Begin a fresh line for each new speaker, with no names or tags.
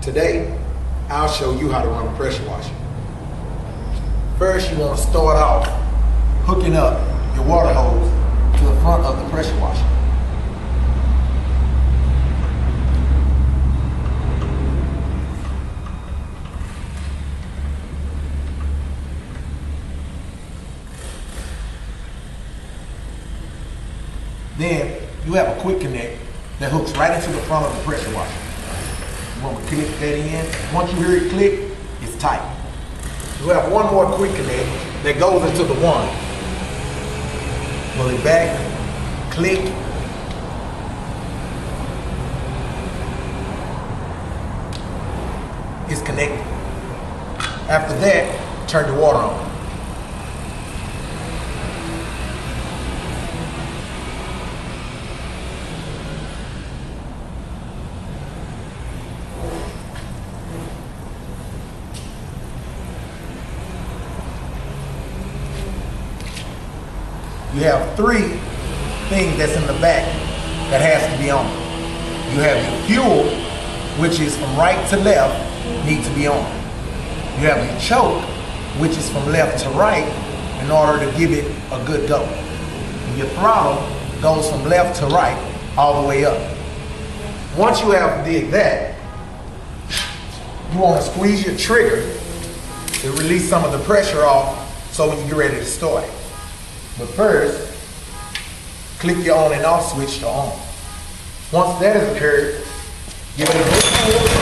Today, I'll show you how to run a pressure washer. First, you want to start off hooking up your water hose to the front of the pressure washer. Then you have a quick connect that hooks right into the front of the pressure washer. You want to click that in. Once you hear it click, it's tight. You have one more quick connect that goes into the one. Pull it back, click. It's connected. After that, turn the water on. You have three things that's in the back that has to be on. You have your fuel, which is from right to left, needs to be on. You have your choke, which is from left to right in order to give it a good go. And your throttle goes from left to right all the way up. Once you have did that, you want to squeeze your trigger to release some of the pressure off so when you get ready to start it. But first, click your on and off switch to on. Once that has occurred, give it a good pull.